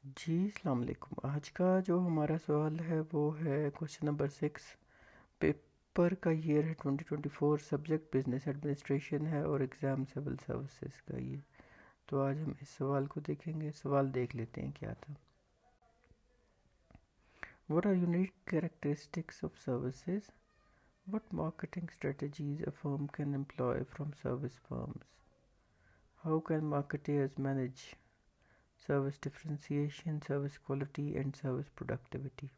जी अस्सलाम वालेकुम। आज का जो हमारा सवाल है वो है क्वेश्चन नंबर 6। पेपर का ईयर है 2024, सब्जेक्ट बिजनेस एडमिनिस्ट्रेशन है और एग्ज़ाम सिविल सर्विसेज का ये। तो आज हम इस सवाल को देखेंगे। सवाल देख लेते हैं क्या था। What are unique characteristics of services? What marketing strategies a firm can employ from service firms? How can marketers manage service differentiation, service quality and service productivity?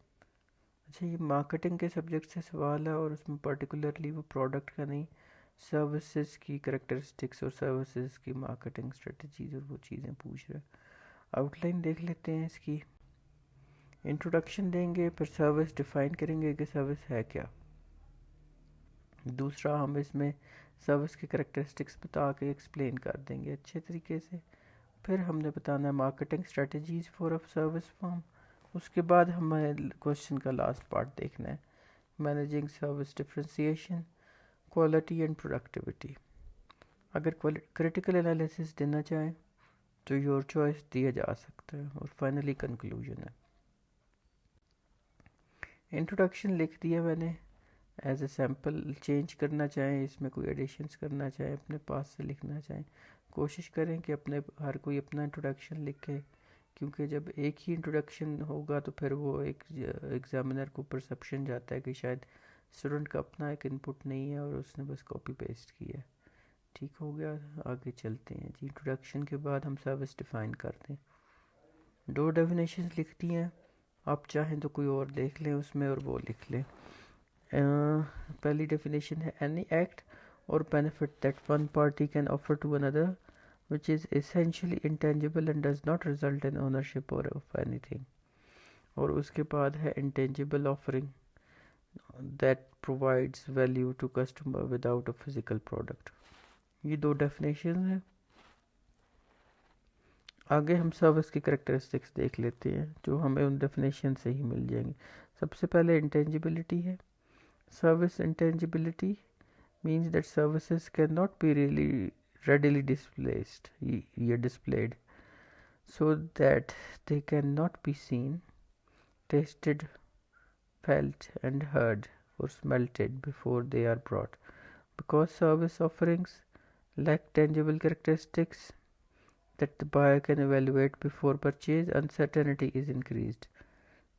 अच्छा, ये मार्केटिंग के सब्जेक्ट से सवाल है और उसमें पर्टिकुलरली वो प्रोडक्ट का नहीं, सर्विसेज की करेक्टरिस्टिक्स और सर्विसेज की मार्केटिंग स्ट्रेटजीज और वो चीज़ें पूछ रहा है। आउटलाइन देख लेते हैं इसकी। इंट्रोडक्शन देंगे, फिर सर्विस डिफाइन करेंगे कि सर्विस है क्या। दूसरा, हम इसमें सर्विस की करेक्टरिस्टिक्स बता के एक्सप्लेन कर देंगे अच्छे तरीके से। फिर हमने बताना है marketing strategies for a service firm. उसके बाद हमें क्वेश्चन का लास्ट पार्ट देखना है, managing service differentiation, quality and productivity. अगर क्रिटिकल एनालिसिस देना चाहें तो योर चॉइस दिया जा सकता है। और फाइनली कंक्लूजन है। इंट्रोडक्शन लिख दिया मैंने एज ए सैम्पल। चेंज करना चाहें, इसमें कोई एडिशंस करना चाहें, अपने पास से लिखना चाहें, कोशिश करें कि अपने हर कोई अपना इंट्रोडक्शन लिखे, क्योंकि जब एक ही इंट्रोडक्शन होगा तो फिर वो एक एग्जामिनर को परसेप्शन जाता है कि शायद स्टूडेंट का अपना एक इनपुट नहीं है और उसने बस कॉपी पेस्ट किया है। ठीक हो गया, आगे चलते हैं जी। इंट्रोडक्शन के बाद हम सर्विस डिफ़ाइन करते हैं। दो डेफिनेशंस लिख दी हैं, आप चाहें तो कोई और देख लें उसमें और वो लिख लें। पहली डेफिनेशन है एनी एक्ट और benefit that one party can offer to another which is essentially intangible and does not result in ownership or of anything। और उसके बाद है intangible offering that provides value to customer without a physical product। ये दो definition हैं। आगे हम service की करेक्टरिस्टिक्स देख लेते हैं जो हमें उन डेफिनेशन से ही मिल जाएंगे। सबसे पहले इंटेंजिबिलिटी है। Service intangibility means that services cannot be really readily displayed so that they cannot be seen, tasted, felt and heard or smelt before they are brought. Because service offerings lack tangible characteristics that the buyer can evaluate before purchase, uncertainty is increased।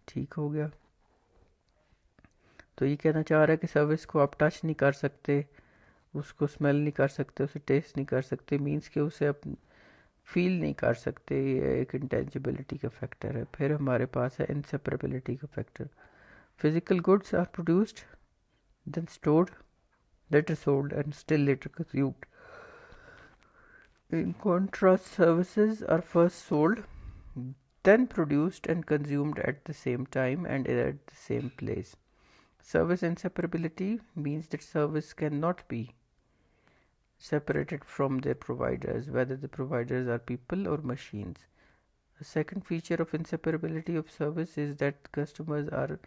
ठीक हो गया। तो ये कहना चाह रहा है कि सर्विस को आप टच नहीं कर सकते, उसको स्मेल नहीं कर सकते, उसे टेस्ट नहीं कर सकते, मीन्स कि उसे आप फील नहीं कर सकते। ये एक इंटेंजिबिलिटी का फैक्टर है। फिर हमारे पास है इनसेपरेबिलिटी का factor. Physical goods are produced, then stored, later sold and still later consumed। In contrast, services are first sold, then produced and consumed at the same time and at the same place। Service inseparability means that service cannot be separated from their providers, whether the providers are people or machines। A second feature of inseparability of service is that customers are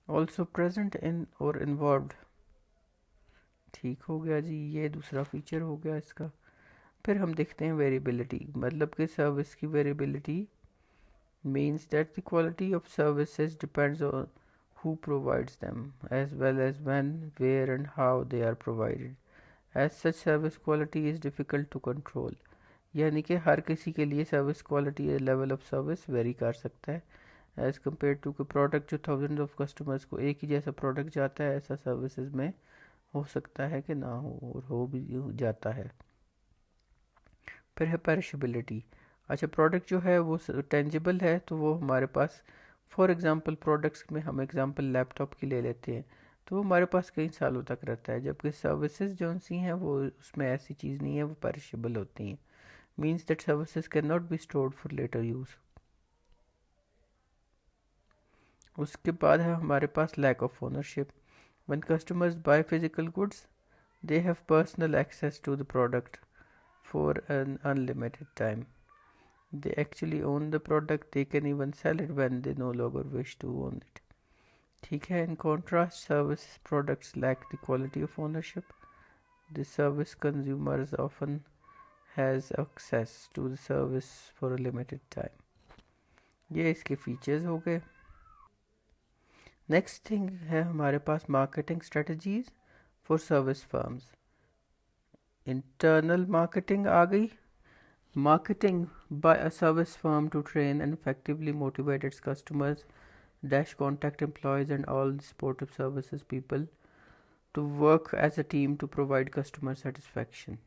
also present in or involved। ठीक हो गया जी, ये दूसरा feature हो गया इसका। फिर हम देखते हैं वेरिएबिलिटी, मतलब कि सर्विस की variability means that the quality of services depends on who provides them as well as when, where and how they are provided। As such, service quality is difficult to control। यानी कि हर किसी के लिए service quality या level of service very कर सकता है as compare to कि प्रोडक्ट जो थाउजेंड ऑफ कस्टमर्स को एक ही जैसा प्रोडक्ट जाता है, ऐसा सर्विसेज में हो सकता है कि ना हो और हो भी जाता है। फिर है पेरिशेबिलिटी। अच्छा, प्रोडक्ट जो है वो टेंजिबल है तो वो हमारे पास, फॉर एग्जांपल प्रोडक्ट्स में हम एग्जांपल लैपटॉप की ले लेते हैं तो वो हमारे पास कई सालों तक रहता है, जबकि सर्विसेज जो सी हैं वो उसमें ऐसी चीज़ नहीं है, वो पेरिशेबल होती हैं। Means that services can not be stored for later use. उसके बाद है हमारे पास lack of ownership. When customers buy physical goods they have personal access to the product for an unlimited time। They actually own the product, they can even sell it when they no longer wish to own it। ठीक है। In contrast, service products lack the quality of ownership। The service consumers often has access to the service for a limited time। ये इसके features हो गए। Next thing है हमारे पास marketing strategies for service firms. Internal marketing आ गई। Marketing by a service firm to train and effectively motivate its customers, dash contact employees and all supportive services people to work as a team to provide customer satisfaction.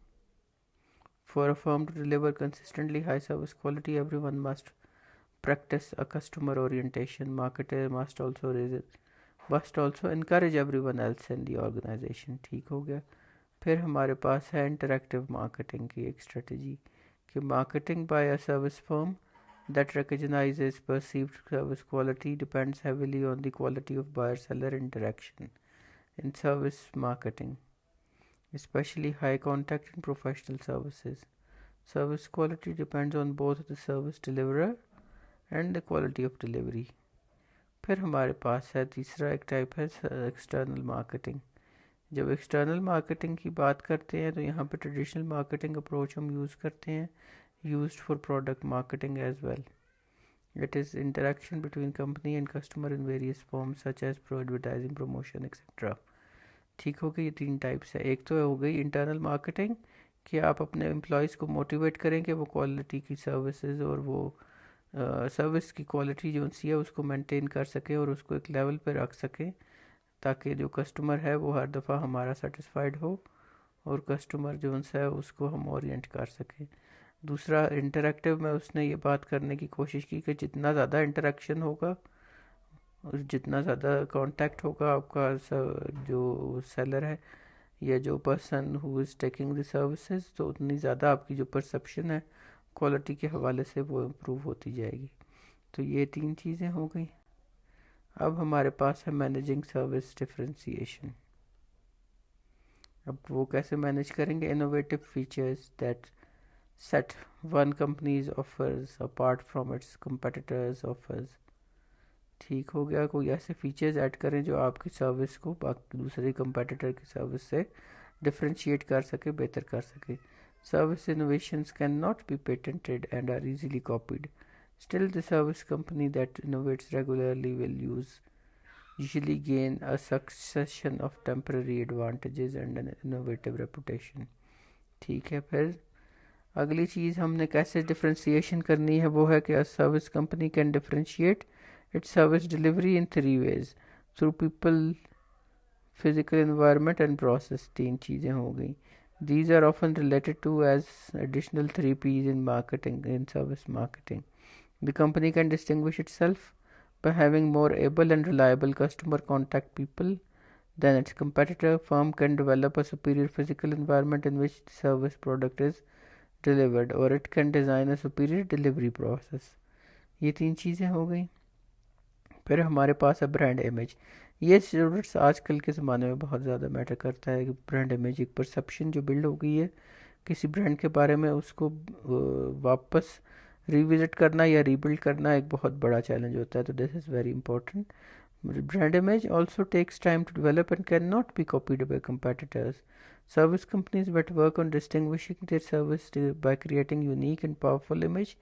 For a firm to deliver consistently high service quality, everyone must practice a customer orientation. Marketer must also encourage everyone else in the organization. ठीक हो गया। फिर हमारे पास है interactive marketing की एक strategy कि marketing by a service firm that recognizes perceived service quality depends heavily on the quality of buyer-seller interaction in service marketing, especially high contact and professional services. Service quality depends on both the service deliverer and the quality of delivery. फिर हमारे पास है तीसरा एक type है external marketing. जब external marketing की बात करते हैं तो यहाँ पे ट्रेडिशनल मार्केटिंग अप्रोच हम यूज़ करते हैं, used for product marketing as well. It is interaction between company and customer in various forms such as advertising, promotion, etc. ठीक हो गई। ये तीन टाइप्स है। एक तो हो गई इंटरनल मार्केटिंग कि आप अपने एम्प्लॉयज़ को मोटिवेट करें कि वो क्वालिटी की सर्विसेज और वो सर्विस की क्वालिटी जो सी है उसको मेंटेन कर सकें और उसको एक लेवल पे रख सकें ताकि जो कस्टमर है वो हर दफ़ा हमारा सेटिस्फाइड हो और कस्टमर जो है उसको हम ओरिएंट कर सकें। दूसरा इंटरेक्टिव में उसने ये बात करने की कोशिश की कि जितना ज़्यादा इंटरेक्शन होगा, जितना ज़्यादा कांटेक्ट होगा आपका जो सेलर है या जो person who is taking the services, तो उतनी ज़्यादा आपकी जो परसेप्शन है क्वालिटी के हवाले से वो इम्प्रूव होती जाएगी। तो ये तीन चीज़ें हो गई। अब हमारे पास है मैनेजिंग सर्विस डिफरेंशिएशन। अब वो कैसे मैनेज करेंगे? Innovative features that set one company's offers apart from its competitors offers। ठीक हो गया। कोई ऐसे फीचर्स ऐड करें जो आपकी सर्विस को बाकी दूसरे कंपेटिटर की सर्विस से डिफरेंशिएट कर सके, बेहतर कर सके। Service innovations can not be patented and are easily copied. Still the service company that innovates regularly will usually gain a succession of temporary advantages and an innovative reputation। ठीक है। फिर अगली चीज़ हमने कैसे डिफ्रेंशिएशन करनी है वो है कि service company can differentiate its service delivery in 3 ways through people, physical environment and process. तीन चीज़ें हो गई। These are often related to as additional 3 P's in marketing, in service marketing. The company can distinguish itself by having more able and reliable customer contact people than its competitor. Firm can develop a superior physical environment in which the service product is delivered or it can design a superior delivery process। ये तीन चीज़ें हो गई। फिर हमारे पास है brand image. ये students आजकल के ज़माने में बहुत ज़्यादा मैटर करता है कि ब्रांड इमेज, एक परसेप्शन जो बिल्ड हो गई है किसी ब्रांड के बारे में, उसको वापस रिविजिट करना या रीबिल्ड करना एक बहुत बड़ा चैलेंज होता है। तो this is very important. Brand image also takes time to develop and cannot be copied by competitors. Service companies that work on distinguishing their service by creating unique and powerful image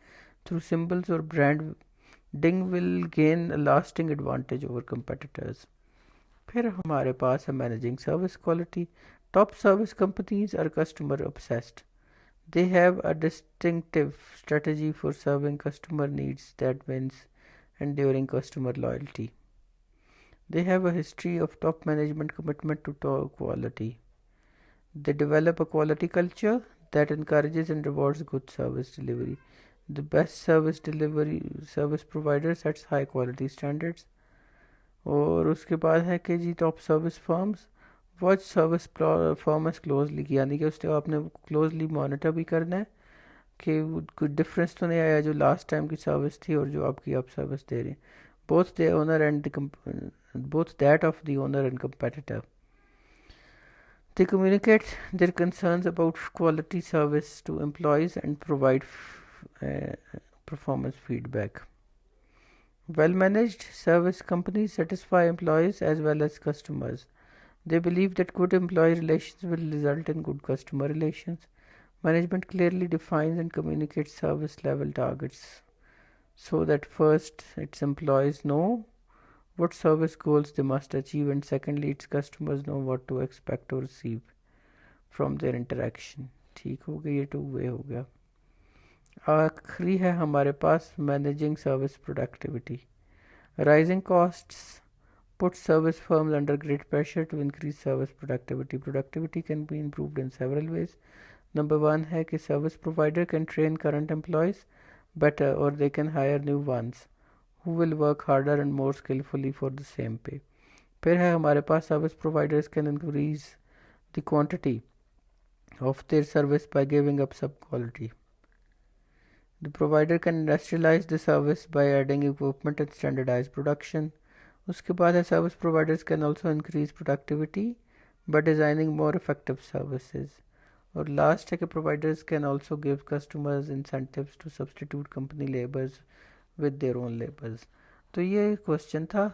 through symbols or branding will gain a lasting advantage over competitors। फिर हमारे पास है managing service quality। Top service companies are customer obsessed। They have a distinctive strategy for serving customer needs that wins enduring customer loyalty। They have a history of top management commitment to top quality। They develop a quality culture that encourages and rewards good service delivery। The best service provider sets high quality standards। और उसके बाद है कि जी top service firms watch service performance closely, यानी कि उसको आपने क्लोजली मॉनिटर भी करना है कि कोई डिफरेंस तो नहीं आया जो लास्ट टाइम की सर्विस थी और जो आपकी आप सर्विस दे रहे हैं, both that of the owner and competitor। They communicate their concerns about quality service to employees and provide performance feedback। Well-managed service companies satisfy employees as well as customers। They believe that good employee relations will result in good customer relations। Management clearly defines and communicates service level targets so that first its employees know what service goals they must achieve, and secondly its customers know what to expect or receive from their interaction. ठीक हो गया, ये two way हो गया. आखिरी है हमारे पास managing service productivity. Rising costs put service firms under great pressure to increase service productivity. Productivity can be improved in several ways. Number one है कि service provider can train current employees better, or they can hire new ones who will work harder and more skillfully for the same pay. फिर है हमारे पास service providers can increase the quantity of their service by giving up sub-quality. The provider can industrialize the service by adding equipment and standardized production. उसके बाद है service providers can also increase productivity by designing more effective services. और last है कि providers can also give customers incentives to substitute company labours with their own labours. तो ये question था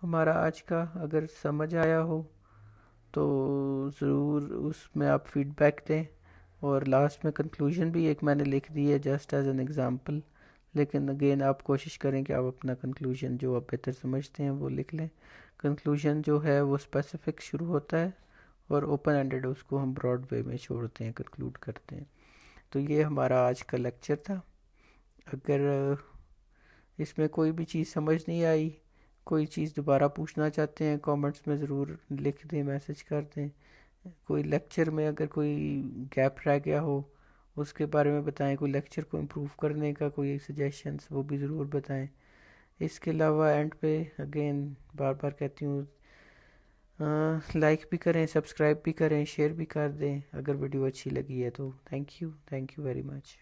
हमारा आज का. अगर समझ आया हो तो ज़रूर उसमें आप फीडबैक दें. और लास्ट में कंक्लूजन भी एक मैंने लिख दी है जस्ट एज एन एग्ज़ाम्पल, लेकिन अगेन आप कोशिश करें कि आप अपना कंक्लूजन जो आप बेहतर समझते हैं वो लिख लें. कंक्लूजन जो है वो स्पेसिफिक शुरू होता है और ओपन एंडेड उसको हम ब्रॉड वे में छोड़ते हैं, कंक्लूड करते हैं. तो ये हमारा आज का लेक्चर था. अगर इसमें कोई भी चीज़ समझ नहीं आई, कोई चीज़ दोबारा पूछना चाहते हैं, कमेंट्स में ज़रूर लिख दें, मैसेज कर दें. कोई लेक्चर में अगर कोई गैप रह गया हो उसके बारे में बताएं, कोई लेक्चर को इम्प्रूव करने का कोई सजेशंस वो भी ज़रूर बताएं. इसके अलावा एंड पे अगेन बार बार कहती हूँ, लाइक भी करें, सब्सक्राइब भी करें, शेयर भी कर दें अगर वीडियो अच्छी लगी है तो. Thank you very much.